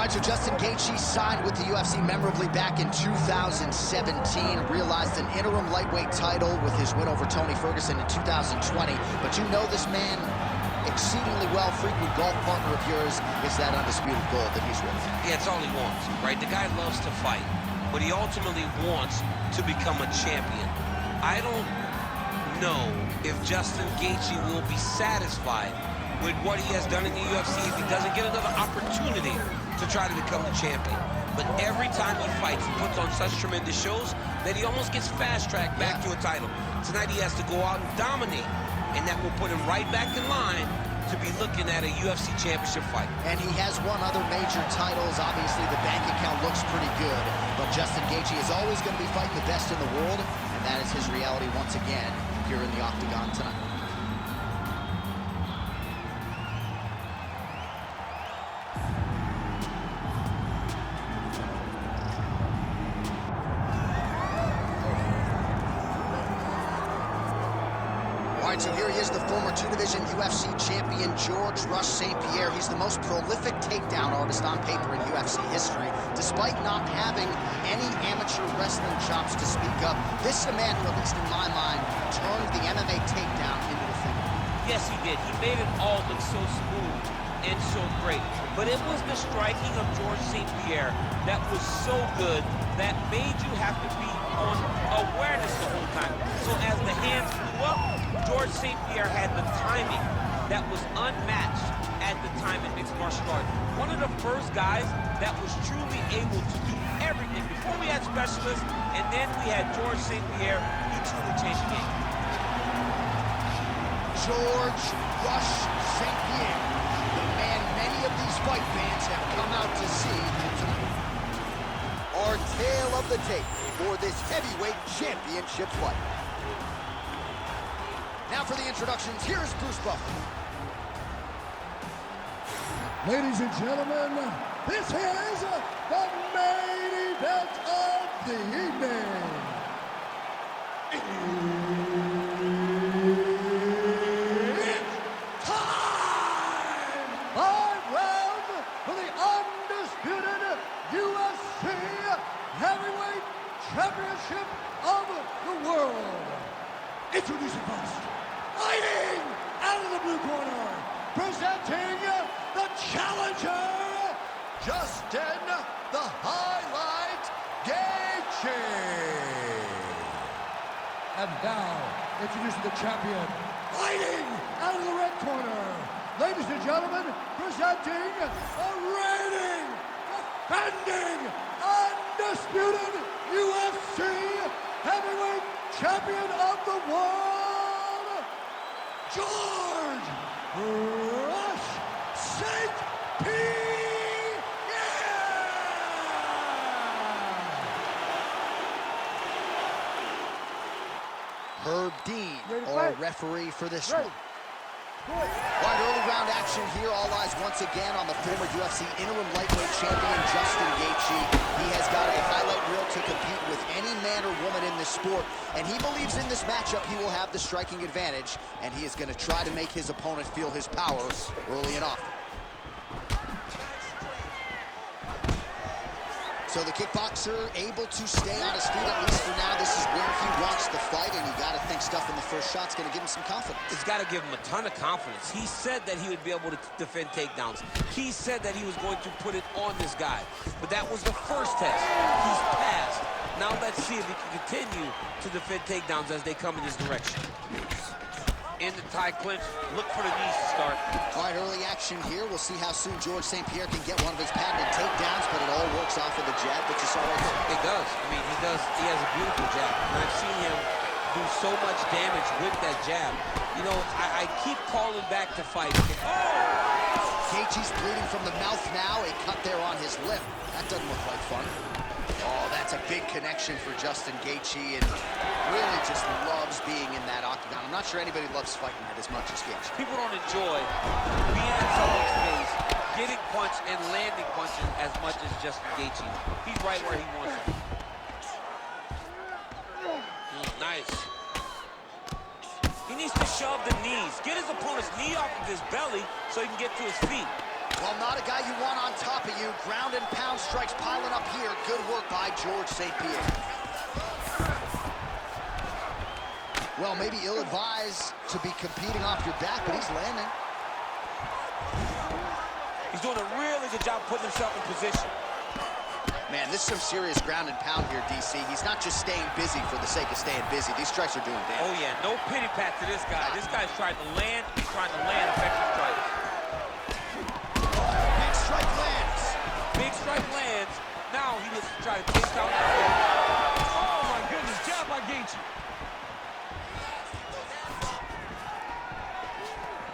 All right, so Justin Gaethje signed with the UFC memorably back in 2017, realized an interim lightweight title with his win over Tony Ferguson in 2020. But you know this man exceedingly well. Frequent golf partner of yours is that undisputed gold that he's with. Yeah, it's all he wants, right? The guy loves to fight, but he ultimately wants to become a champion. I don't know if Justin Gaethje will be satisfied with what he has done in the UFC if he doesn't get another opportunity to try to become the champion. But every time he fights, he puts on such tremendous shows that he almost gets fast-tracked back to a title. Tonight he has to go out and dominate, and that will put him right back in line to be looking at a UFC championship fight. And he has won other major titles. Obviously, the bank account looks pretty good, but Justin Gaethje is always going to be fighting the best in the world, and that is his reality once again here in the Octagon tonight. All right, so here he is, the former two-division UFC champion, George Rush St-Pierre. He's the most prolific takedown artist on paper in UFC history. Despite not having any amateur wrestling chops to speak of, this is a man who, at least in my mind, turned the MMA takedown into a thing. Yes, he did. He made it all look so smooth and so great. But it was the striking of George St-Pierre that was so good that made you have to be on awareness the whole time. So as the hands flew up, George St-Pierre had the timing that was unmatched at the time in mixed martial arts. One of the first guys that was truly able to do everything. Before we had specialists, and then we had George St-Pierre. He truly changed the game. George Rush St-Pierre, the man many of these fight fans have come out to see tonight. Our tale of the tape for this heavyweight championship fight. Now for the introductions, here's Bruce Buffer. Ladies and gentlemen, this is the main event of the evening. It's time! 5 rounds for the undisputed UFC Heavyweight Championship of the world. Introducing first, fighting out of the blue corner, presenting the challenger, Justin the Highlight Gaethje. And now, introducing the champion, fighting out of the red corner, ladies and gentlemen, presenting the reigning, defending, undisputed UFC Heavyweight Champion of the world, George Rush St-Pierre! Herb Dean, our referee for this one. All right, early round action here. All eyes once again on the former UFC interim lightweight champion, Justin Gaethje. He has got a highlight reel to compete with any man or woman in this sport, and he believes in this matchup he will have the striking advantage, and he is going to try to make his opponent feel his power early and often. So the kickboxer able to stay on his feet, at least for now. This is where he wants to fight, and you got to think stuff in the first shot's going to give him some confidence. It's got to give him a ton of confidence. He said that he would be able to defend takedowns. He said that he was going to put it on this guy. But that was the first test. He's passed. Now let's see if he can continue to defend takedowns as they come in his direction. In the tie clinch, look for the knees to start. All right, early action here. We'll see how soon George St-Pierre can get one of his patented takedowns, but it all works off of the jab that you saw right there. It does. I mean, he does. He has a beautiful jab. And I've seen him do so much damage with that jab. You know, I keep calling back to fight. Oh! Gaethje's bleeding from the mouth now. A cut there on his lip. That doesn't look like fun. Oh, that's a big connection for Justin Gaethje, and really just loves being in that octagon. I'm not sure anybody loves fighting it as much as Gaethje. People don't enjoy being in someone's face, getting punched and landing punches as much as Justin Gaethje. He's right where he wants it. Nice. He needs to shove the knees. Get his opponent's knee off of his belly so he can get to his feet. Well, not a guy you want on top of you. Ground and pound strikes piling up here. Good work by George St-Pierre. Well, maybe ill-advised to be competing off your back, but he's landing. He's doing a really good job putting himself in position. Man, this is some serious ground and pound here, DC. He's not just staying busy for the sake of staying busy. These strikes are doing damage. Oh, yeah, no pity pat to this guy. This guy's trying to land. He's trying to land effective strikes. Big strike lands. Big strike lands. Now he looks to try to take down that leg. Oh, my goodness. Jab by Gaethje.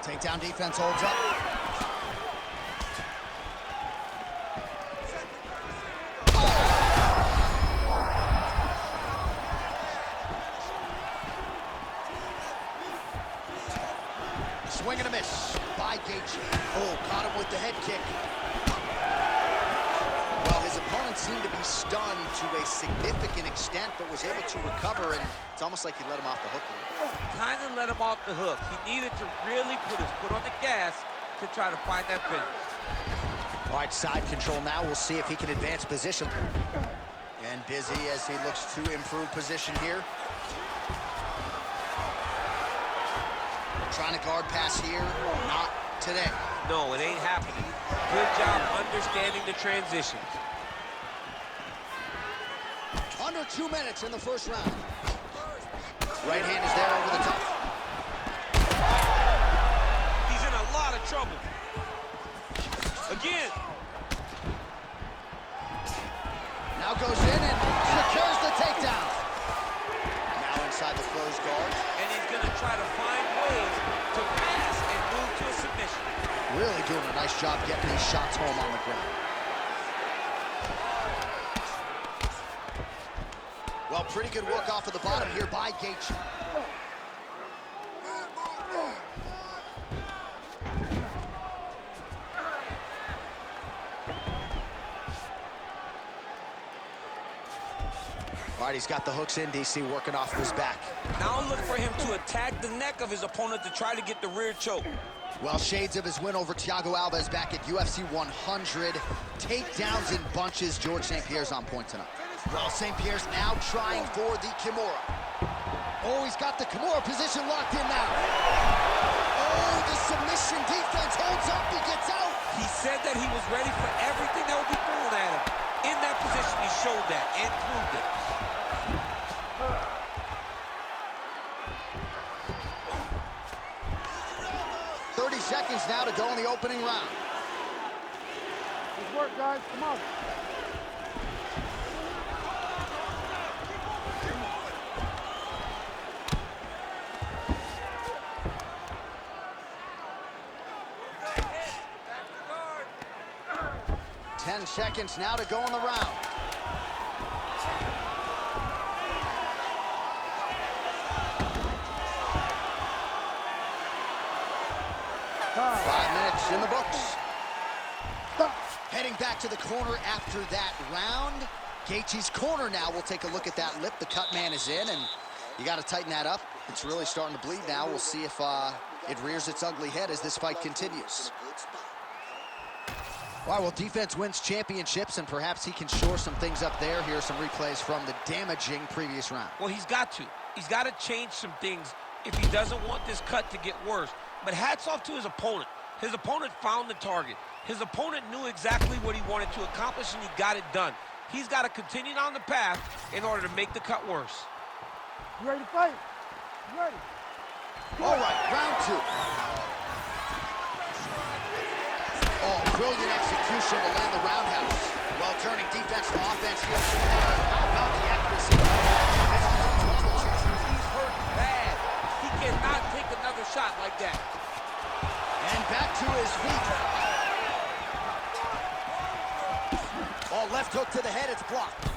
Takedown defense holds up. Swing and a miss by Gaethje. Oh, caught him with the head kick. Well, his opponent seemed to be stunned to a significant extent, but was able to recover, and it's almost like he let him off the hook a little. Kind of let him off the hook. He needed to really put his foot on the gas to try to find that finish. All right, side control now. We'll see if he can advance position. And busy as he looks to improve position here. Trying to guard pass here, not today. No, it ain't happening. Good job understanding the transitions. Under 2 minutes in the first round. Right hand is there over the top. He's in a lot of trouble. Again. Now goes in and secures the takedown. Now inside the closed guard. And he's going to try to find ways to pass and move to a submission. Really doing a nice job getting these shots home on the ground. Well, pretty good work off of the bottom here by Gaethje. All right, he's got the hooks in, DC, working off of his back. Now look for him to attack the neck of his opponent to try to get the rear choke. Well, shades of his win over Thiago Alves back at UFC 100. Takedowns in bunches. George St-Pierre's on point tonight. Well, St-Pierre's now trying for the Kimura. Oh, he's got the Kimura position locked in now. Oh, the submission defense holds up. He gets out. He said that he was ready for everything that would be thrown at him. In that position, he showed that and proved it. Seconds now to go in the opening round. Good work, guys. Come on. Back to guard. 10 seconds now to go in the round. In the books. Heading back to the corner after that round. Gaethje's corner now. We'll take a look at that lip. The cut man is in, and you got to tighten that up. It's really starting to bleed now. We'll see if it rears its ugly head as this fight continues. All right, well, defense wins championships, and perhaps he can shore some things up there. Here are some replays from the damaging previous round. Well, he's got to. He's got to change some things if he doesn't want this cut to get worse. But hats off to his opponent. His opponent found the target. His opponent knew exactly what he wanted to accomplish, and he got it done. He's got to continue down the path in order to make the cut worse. You ready to fight? You ready? All right, round two. Oh, brilliant execution to land the roundhouse. Well, turning defense to offense here. How about the accuracy? He's hurt bad. He cannot take another shot like that. And back to his feet. Oh, left hook to the head, it's blocked.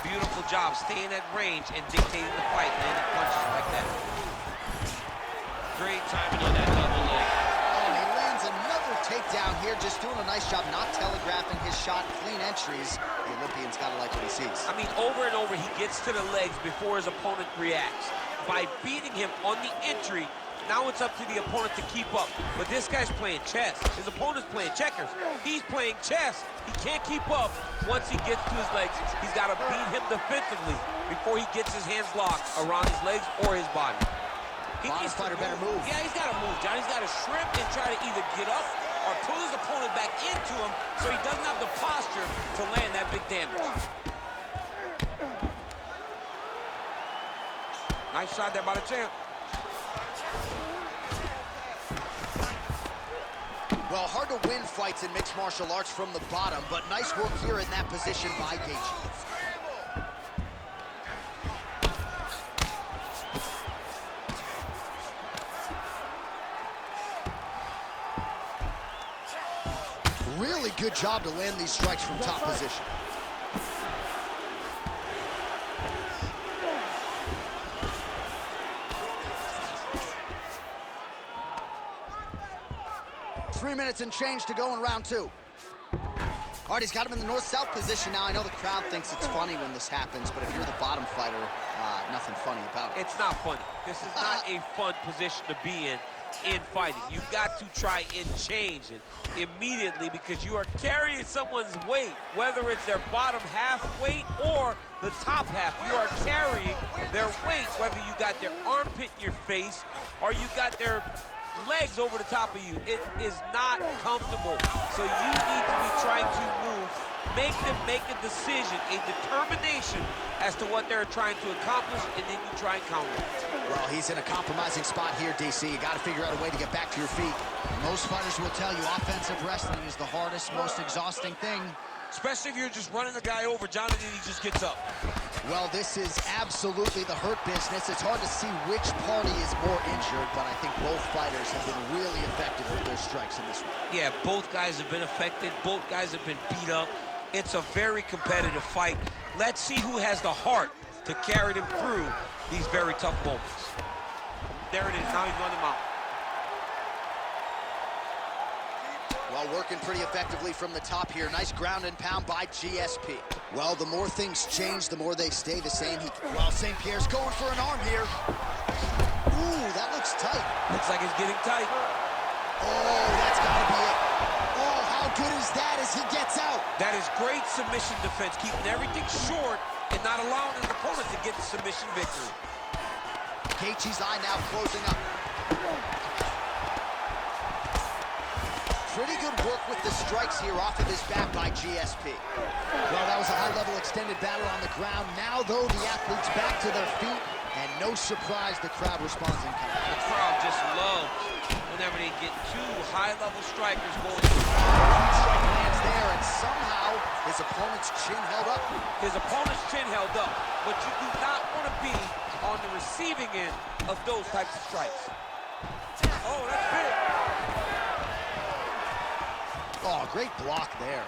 Beautiful job staying at range and dictating the fight, landing punches like that. Great timing on that double leg. Oh, he lands another takedown here, just doing a nice job not telegraphing his shot. Clean entries. The Olympian's got to like what he sees. I mean, over and over, he gets to the legs before his opponent reacts. By beating him on the entry, Now it's up to the opponent to keep up. But this guy's playing chess. His opponent's playing checkers. He's playing chess. He can't keep up once he gets to his legs. He's got to beat him defensively before he gets his hands locked around his legs or his body. Bottom fighter better move. Yeah, he's got to move, John. He's got to shrimp and try to either get up or pull his opponent back into him so he doesn't have the posture to land that big damage. Nice shot there by the champ. Well, hard to win fights in mixed martial arts from the bottom, but nice work here in that position by Gaethje. Really good job to land these strikes from top position. Three minutes and change to go in round two. All right, he's got him in the north-south position now. I know the crowd thinks it's funny when this happens, but if you're the bottom fighter, nothing funny about it. It's not funny. This is not a fun position to be in fighting. You've got to try and change it immediately because you are carrying someone's weight, whether it's their bottom half weight or the top half. You are carrying their weight, whether you got their armpit in your face or you got their legs over the top of you. It is not comfortable. So you need to be trying to move, make them make a decision, a determination as to what they're trying to accomplish, and then you try and counter it. Well, he's in a compromising spot here, DC. You got to figure out a way to get back to your feet. Most fighters will tell you offensive wrestling is the hardest, most exhausting thing. Especially if you're just running the guy over, Jonathan, he just gets up. Well, this is absolutely the hurt business. It's hard to see which party is more injured, but I think both fighters have been really effective with their strikes in this one. Yeah, both guys have been affected. Both guys have been beat up. It's a very competitive fight. Let's see who has the heart to carry them through these very tough moments. There it is. Now he's running them out. Well, working pretty effectively from the top here. Nice ground and pound by GSP. Well, the more things change, the more they stay the same. Well, St-Pierre's going for an arm here. Ooh, that looks tight. Looks like it's getting tight. Oh, that's got to be it. Oh, how good is that as he gets out? That is great submission defense, keeping everything short and not allowing his opponent to get the submission victory. Gaethje's eye now closing up. Pretty good work with the strikes here off of his back by GSP. Well, that was a high-level extended battle on the ground. Now, though, the athletes back to their feet, and no surprise the crowd responds in kind. The crowd just loves whenever they get two high-level strikers going. Huge strike lands there, and somehow his opponent's chin held up. His opponent's chin held up, but you do not want to be on the receiving end of those types of strikes. Oh, that's big. Oh, great block there.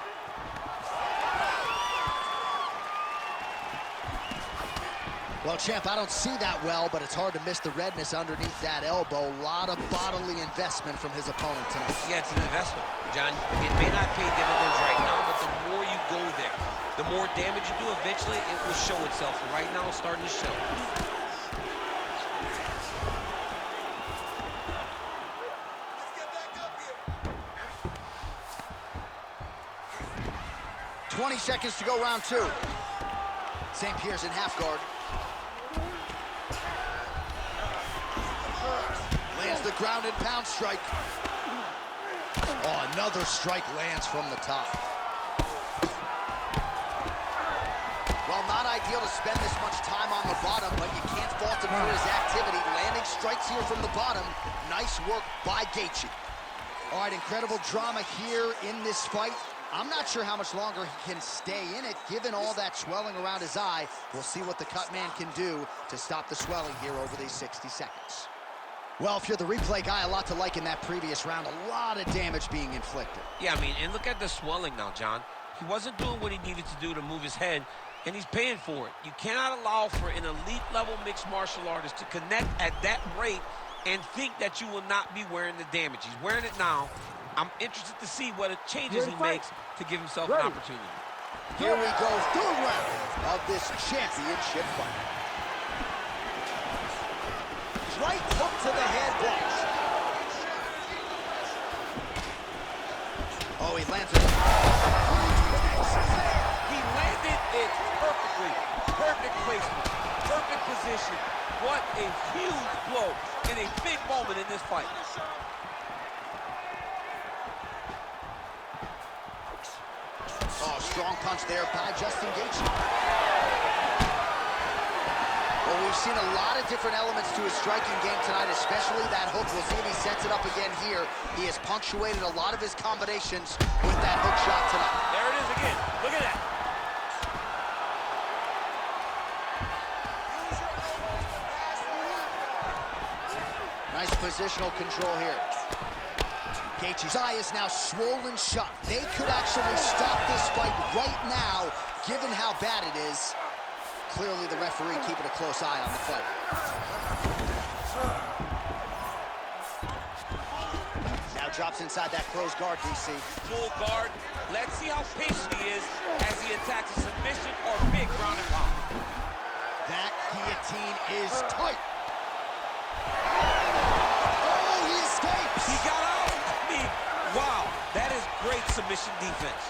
Well, champ, I don't see that well, but it's hard to miss the redness underneath that elbow. A lot of bodily investment from his opponent tonight. Yeah, it's an investment, John. It may not pay dividends right now, but the more you go there, the more damage you do, eventually it will show itself. And right now, it's starting to show. 20 seconds to go, round two. St-Pierre's in half guard. Lands the ground and pound strike. Oh, another strike lands from the top. Well, not ideal to spend this much time on the bottom, but you can't fault him for his activity. Landing strikes here from the bottom. Nice work by Gaethje. All right, incredible drama here in this fight. I'm not sure how much longer he can stay in it, given all that swelling around his eye. We'll see what the cut man can do to stop the swelling here over these 60 seconds. Well, if you're the replay guy, a lot to like in that previous round. A lot of damage being inflicted. Yeah, I mean, and look at the swelling now, John. He wasn't doing what he needed to do to move his head, and he's paying for it. You cannot allow for an elite-level mixed martial artist to connect at that rate and think that you will not be wearing the damage. He's wearing it now. I'm interested to see what changes he makes to give himself an opportunity. Here we go, third round of this championship fight. right hook to the head blocked. Oh, he lands it. He landed it perfectly. Perfect placement, perfect position. What a huge blow in a big moment in this fight. Oh, strong punch there by Justin Gaethje. Well, we've seen a lot of different elements to his striking game tonight, especially that hook. We'll see if he sets it up again here. He has punctuated a lot of his combinations with that hook shot tonight. There it is again. Look at that. Nice positional control here. Gaethje's eye is now swollen shut. They could actually stop this fight right now, given how bad it is. Clearly the referee keeping a close eye on the fight. Now drops inside that closed guard, DC. Full guard. Let's see how patient he is as he attacks a submission or big ground and pound. That guillotine is tight. He got out. I mean, wow, that is great submission defense.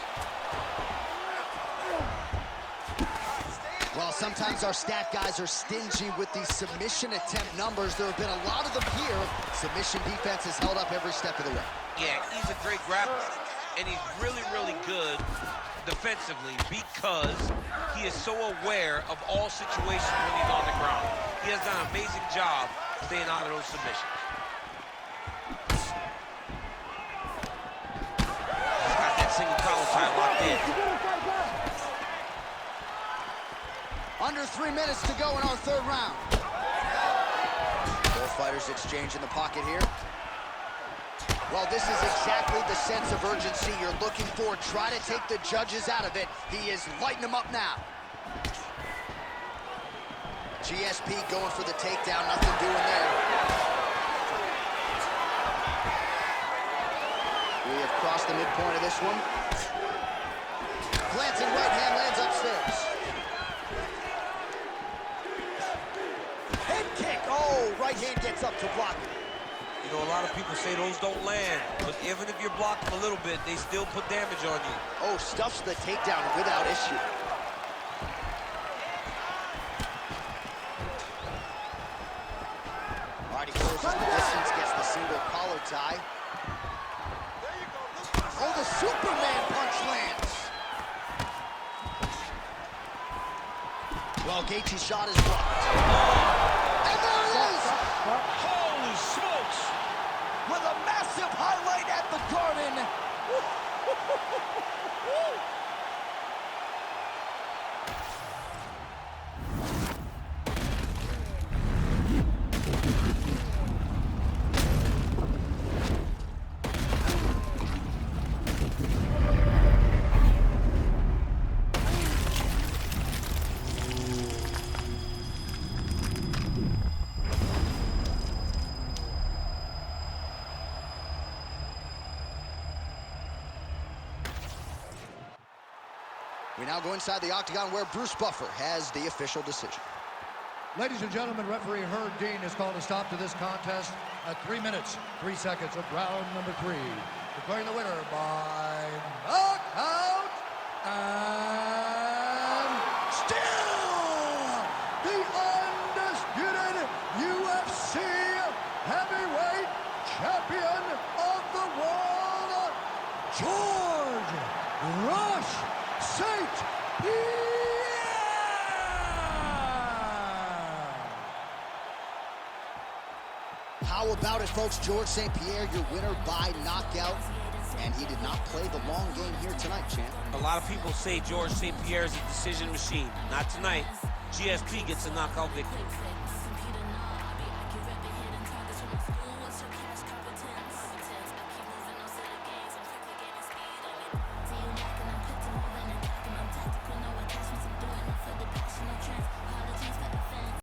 Well, sometimes our stat guys are stingy with these submission attempt numbers. There have been a lot of them here. Submission defense has held up every step of the way. Yeah, he's a great grappler, and he's really, really good defensively because he is so aware of all situations when he's on the ground. He has done an amazing job staying out of those submissions. Single collar tie locked in. Under 3 minutes to go in our third round. Both fighters exchange in the pocket here. Well, this is exactly the sense of urgency you're looking for. Try to take the judges out of it. He is lighting them up now. GSP going for the takedown. Nothing doing there. We have crossed the midpoint of this one. Glancing right hand lands upstairs. Head kick. Oh, right hand gets up to block it. You know, a lot of people say those don't land, but even if you're blocking a little bit, they still put damage on you. Oh, stuffs the takedown without issue. All right, he closes the distance, gets the single collar tie. Oh, the Superman punch lands. Well, Gaethje's shot is blocked. And there it is! Holy smokes! With a massive highlight at the Garden. We now go inside the octagon where Bruce Buffer has the official decision. Ladies and gentlemen, referee Herb Dean has called a stop to this contest at 3 minutes, 3 seconds of round number 3. Declaring the winner by knockout and still the undisputed UFC heavyweight champion of the world, George Rush St-Pierre! How about it, folks? George St-Pierre, your winner by knockout. And he did not play the long game here tonight, champ. A lot of people say George St-Pierre is a decision machine. Not tonight. GSP gets a knockout victory.